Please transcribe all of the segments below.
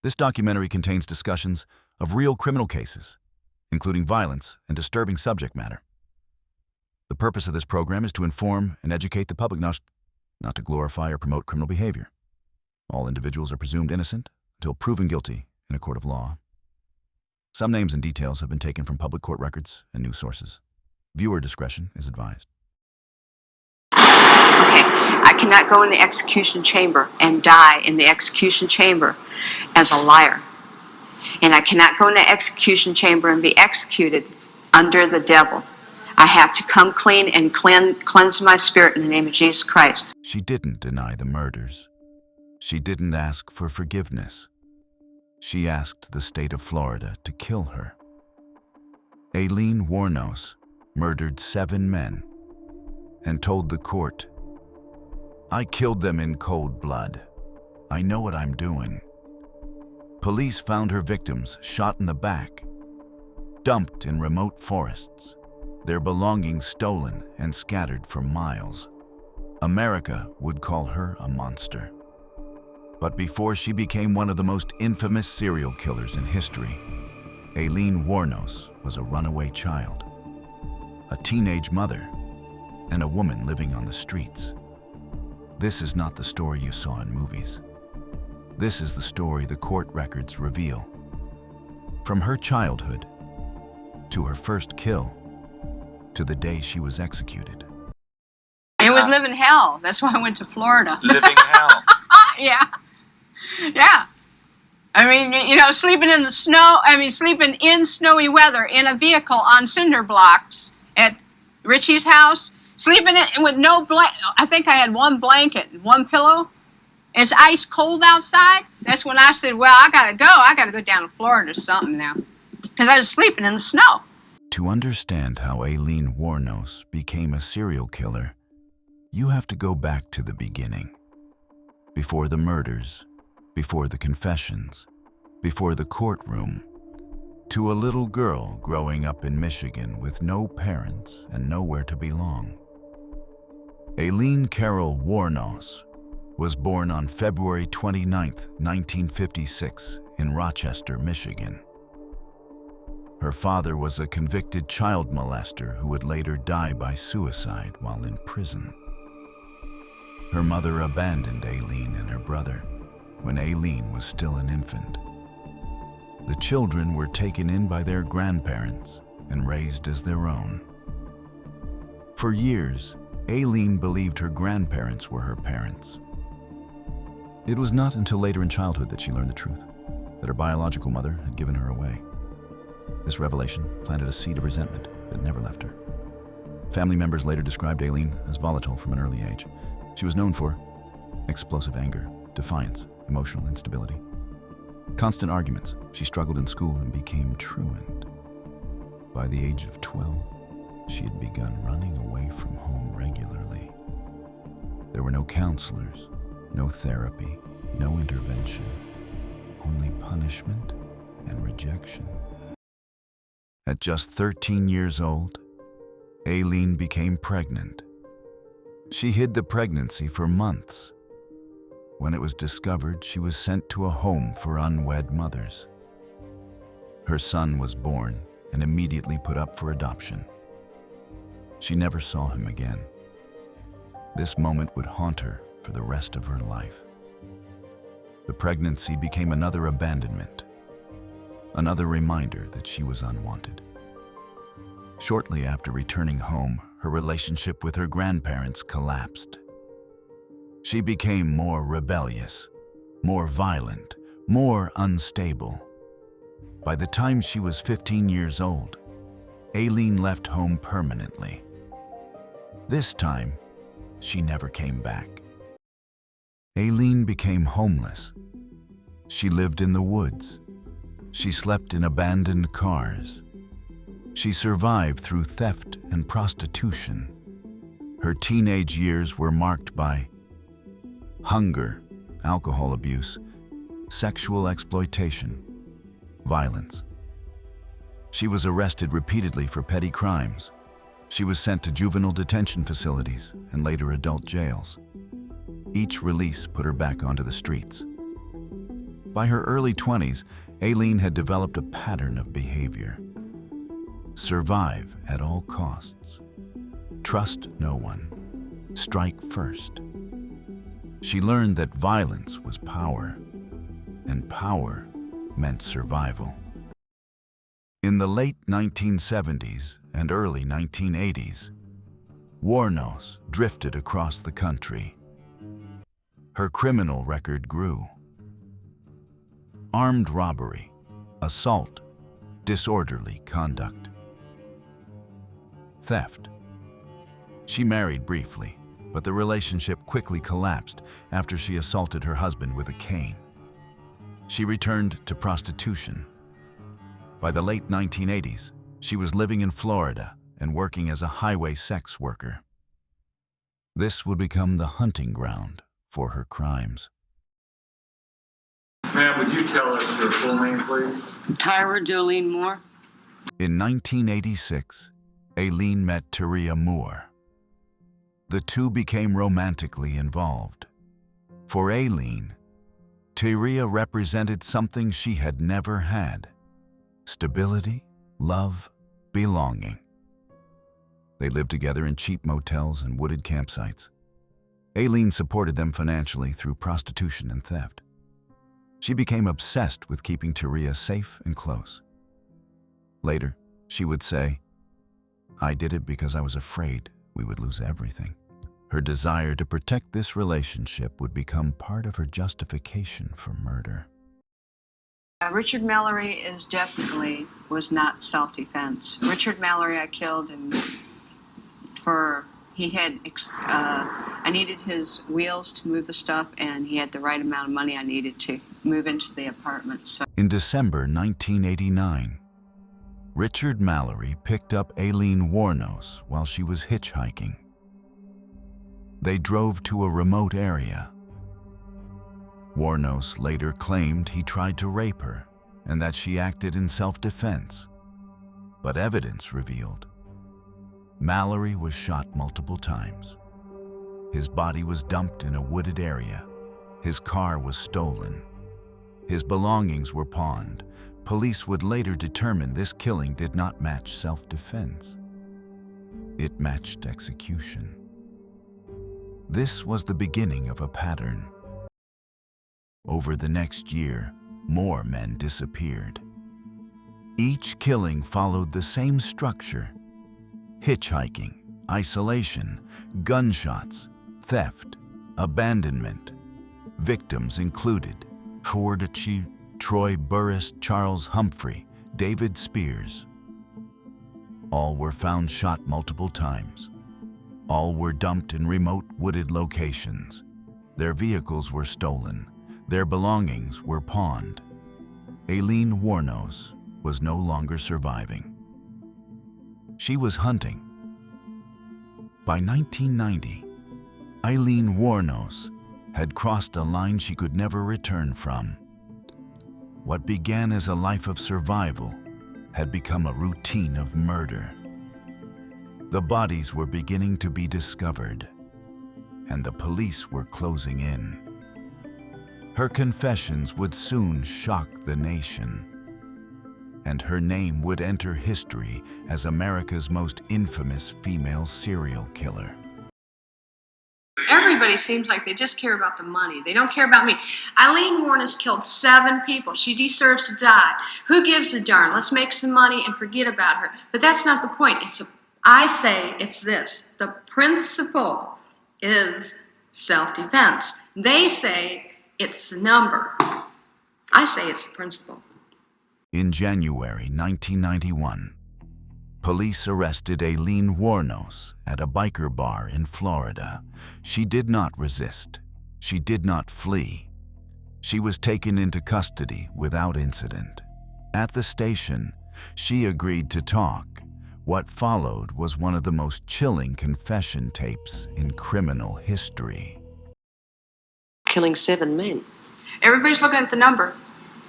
This documentary contains discussions of real criminal cases, including violence and disturbing subject matter. The purpose of this program is to inform and educate the public, not to glorify or promote criminal behavior. All individuals are presumed innocent until proven guilty in a court of law. Some names and details have been taken from public court records and news sources. Viewer discretion is advised. Okay, I cannot go in the execution chamber and die in the execution chamber as a liar. And I cannot go in the execution chamber and be executed under the devil. I have to come clean and cleanse my spirit in the name of Jesus Christ. She didn't deny the murders. She didn't ask for forgiveness. She asked the state of Florida to kill her. Aileen Wuornos murdered 7 men and told the court, "I killed them in cold blood. I know what I'm doing." Police found her victims shot in the back, dumped in remote forests, their belongings stolen and scattered for miles. America would call her a monster. But before she became one of the most infamous serial killers in history, Aileen Wuornos was a runaway child, a teenage mother, and a woman living on the streets. This is not the story you saw in movies. This is the story the court records reveal. From her childhood, to her first kill, to the day she was executed. It was living hell. That's why I went to Florida. Living hell. Yeah. Yeah. I mean, you know, sleeping in the snow, sleeping in snowy weather in a vehicle on cinder blocks at Richie's house, sleeping with no blanket. I think I had one blanket and one pillow. It's ice cold outside. That's when I said, well, I gotta go down to Florida or something now. Because I was sleeping in the snow. To understand how Aileen Wuornos became a serial killer, you have to go back to the beginning. Before the murders, before the confessions, before the courtroom, to a little girl growing up in Michigan with no parents and nowhere to belong. Aileen Carol Wuornos was born on February 29, 1956, in Rochester, Michigan. Her father was a convicted child molester who would later die by suicide while in prison. Her mother abandoned Aileen and her brother when Aileen was still an infant. The children were taken in by their grandparents and raised as their own. For years, Aileen believed her grandparents were her parents. It was not until later in childhood that she learned the truth, that her biological mother had given her away. This revelation planted a seed of resentment that never left her. Family members later described Aileen as volatile from an early age. She was known for explosive anger, defiance, emotional instability. Constant arguments. She struggled in school and became truant. By the age of 12, she had begun running away from home regularly. There were no counselors, no therapy, no intervention, only punishment and rejection. At just 13 years old, Aileen became pregnant. She hid the pregnancy for months. When it was discovered, she was sent to a home for unwed mothers. Her son was born and immediately put up for adoption. She never saw him again. This moment would haunt her for the rest of her life. The pregnancy became another abandonment, another reminder that she was unwanted. Shortly after returning home, her relationship with her grandparents collapsed. She became more rebellious, more violent, more unstable. By the time she was 15 years old, Aileen left home permanently. This time, she never came back. Aileen became homeless. She lived in the woods. She slept in abandoned cars. She survived through theft and prostitution. Her teenage years were marked by hunger, alcohol abuse, sexual exploitation, violence. She was arrested repeatedly for petty crimes. She was sent to juvenile detention facilities and later adult jails. Each release put her back onto the streets. By her early 20s, Aileen had developed a pattern of behavior. Survive at all costs. Trust no one. Strike first. She learned that violence was power, and power meant survival. In the late 1970s and early 1980s, Wuornos drifted across the country. Her criminal record grew. Armed robbery, assault, disorderly conduct. Theft. She married briefly, but the relationship quickly collapsed after she assaulted her husband with a cane. She returned to prostitution. By the late 1980s, she was living in Florida and working as a highway sex worker. This would become the hunting ground for her crimes. Ma'am, would you tell us your full name, please? Tyra Jolene Moore. In 1986, Aileen met Tyria Moore. The two became romantically involved. For Aileen, Tyria represented something she had never had: stability, love, belonging. They lived together in cheap motels and wooded campsites. Aileen supported them financially through prostitution and theft. She became obsessed with keeping Tyria safe and close. Later, she would say, "I did it because I was afraid we would lose everything." Her desire to protect this relationship would become part of her justification for murder. Richard Mallory was not self-defense. Richard Mallory I killed, and I needed his wheels to move the stuff, and he had the right amount of money I needed to move into the apartment. So in December 1989, Richard Mallory picked up Aileen Wuornos while she was hitchhiking. They drove to a remote area. Wuornos later claimed he tried to rape her and that she acted in self-defense. But evidence revealed Mallory was shot multiple times. His body was dumped in a wooded area. His car was stolen. His belongings were pawned. Police would later determine this killing did not match self-defense. It matched execution. This was the beginning of a pattern. Over the next year, more men disappeared. Each killing followed the same structure: hitchhiking, isolation, gunshots, theft, abandonment. Victims included Cordachi, Troy Burris, Charles Humphrey, David Spears. All were found shot multiple times. All were dumped in remote wooded locations. Their vehicles were stolen. Their belongings were pawned. Aileen Wuornos was no longer surviving. She was hunting. By 1990, Aileen Wuornos had crossed a line she could never return from. What began as a life of survival had become a routine of murder. The bodies were beginning to be discovered, and the police were closing in. Her confessions would soon shock the nation, and her name would enter history as America's most infamous female serial killer. everybody seems like they just care about the money. They don't care about me. Aileen Wuornos killed 7 people. She deserves to die. Who gives a darn? Let's make some money and forget about her. But that's not the point. I say it's this. The principle is self-defense. They say it's the number. I say it's the principle. In January 1991, police arrested Aileen Wuornos at a biker bar in Florida. She did not resist. She did not flee. She was taken into custody without incident. At the station, she agreed to talk. What followed was one of the most chilling confession tapes in criminal history. Killing 7 men. Everybody's looking at the number.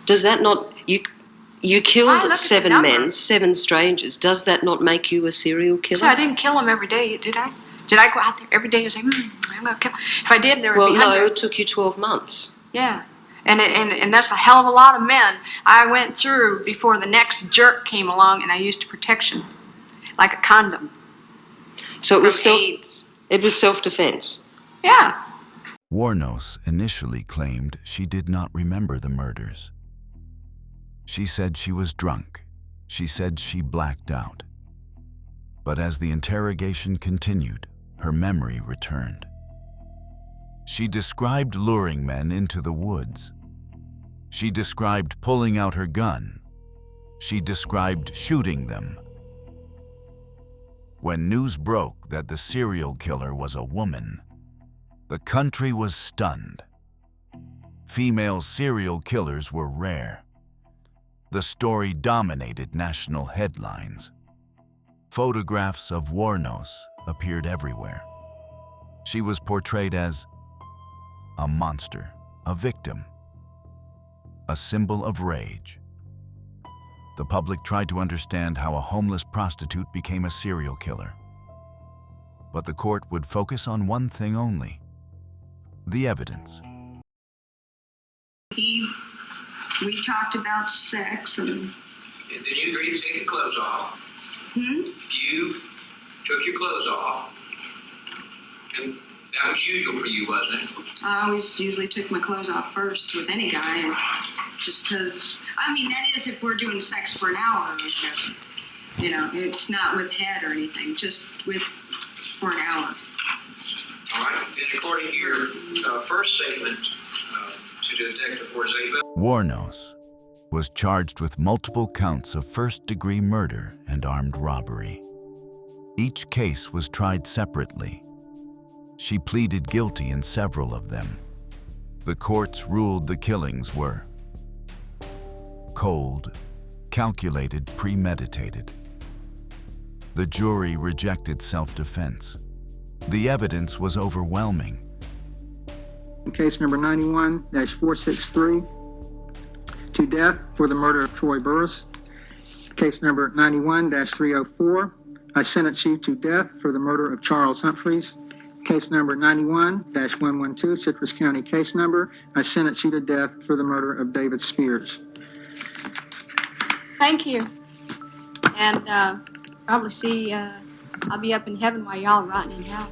Does that not... You I killed look at 7 the number. men, 7 strangers. Does that not make you a serial killer? So I didn't kill them every day, did I? Did I go out there every day and say, I'm going to kill? If I did, there would Well, be no, hundreds. it took you 12 months. Yeah. And that's a hell of a lot of men I went through before the next jerk came along, and I used protection, like a condom. So From AIDS. it was self-defense. Yeah. Wuornos initially claimed she did not remember the murders. She said she was drunk. She said she blacked out. But as the interrogation continued, her memory returned. She described luring men into the woods. She described pulling out her gun. She described shooting them. When news broke that the serial killer was a woman, the country was stunned. Female serial killers were rare. The story dominated national headlines. Photographs of Wuornos appeared everywhere. She was portrayed as a monster, a victim, a symbol of rage. The public tried to understand how a homeless prostitute became a serial killer. But the court would focus on one thing only: the evidence. We talked about sex and... And then you agreed to take your clothes off. You took your clothes off. And that was usual for you, wasn't it? I always usually took my clothes off first with any guy, and just because, I mean, that is if we're doing sex for an hour, you know, it's not with head or anything, just for an hour. All right. Then according to your first statement to Detective Forzeva, Wuornos was charged with multiple counts of first-degree murder and armed robbery. Each case was tried separately. She pleaded guilty in several of them. The courts ruled the killings were cold, calculated, premeditated. The jury rejected self-defense. The evidence was overwhelming. Case number 91-463, to death for the murder of Troy Burris. Case number 91-304, I sentence you to death for the murder of Charles Humphreys. Case number 91-112, Citrus County case number, I sentence you to death for the murder of David Spears. Thank you. And probably see, I'll be up in heaven while y'all are rotting in hell.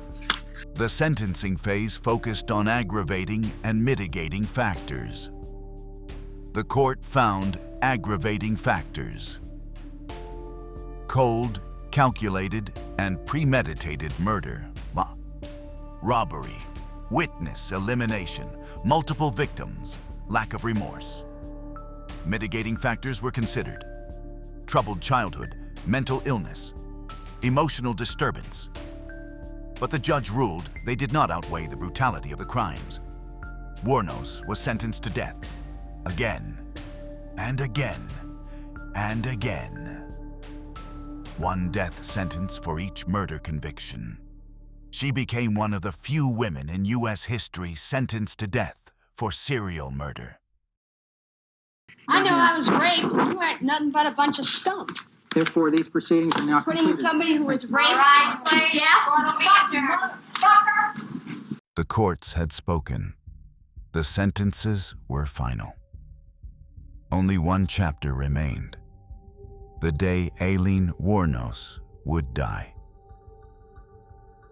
The sentencing phase focused on aggravating and mitigating factors. The court found aggravating factors: cold, calculated, and premeditated murder, robbery, witness elimination, multiple victims, lack of remorse. Mitigating factors were considered: troubled childhood, mental illness, emotional disturbance. But the judge ruled they did not outweigh the brutality of the crimes. Wuornos was sentenced to death, again, and again, and again. One death sentence for each murder conviction. She became one of the few women in U.S. history sentenced to death for serial murder. I know I was raped, and you weren't nothing but a bunch of scum. Therefore, these proceedings are now Putting concluded. somebody who was raped to death. The courts had spoken. The sentences were final. Only one chapter remained: the day Aileen Wuornos would die.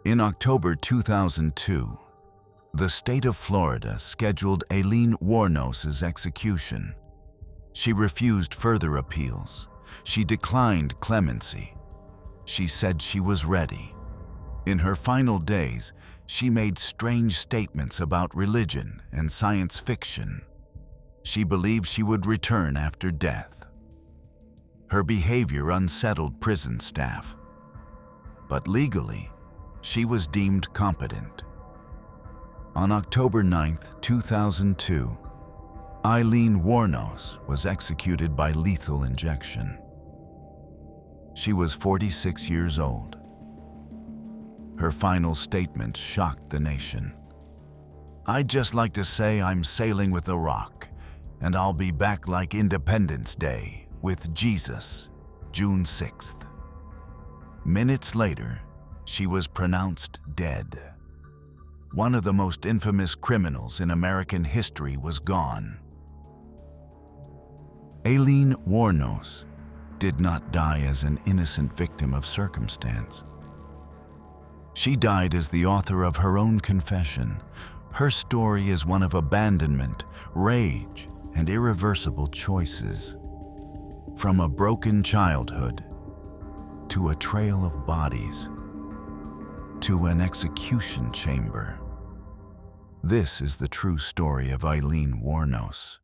In October 2002, the state of Florida scheduled Aileen Wuornos' execution. She refused further appeals. She declined clemency. She said she was ready. In her final days, she made strange statements about religion and science fiction. She believed she would return after death. Her behavior unsettled prison staff. But legally, she was deemed competent. On October 9, 2002, Aileen Wuornos was executed by lethal injection. She was 46 years old. Her final statement shocked the nation. "I'd just like to say I'm sailing with the rock, and I'll be back like Independence Day with Jesus, June 6th. Minutes later, she was pronounced dead. One of the most infamous criminals in American history was gone. Aileen Wuornos did not die as an innocent victim of circumstance. She died as the author of her own confession. Her story is one of abandonment, rage, and irreversible choices. From a broken childhood, to a trail of bodies, to an execution chamber. This is the true story of Aileen Wuornos.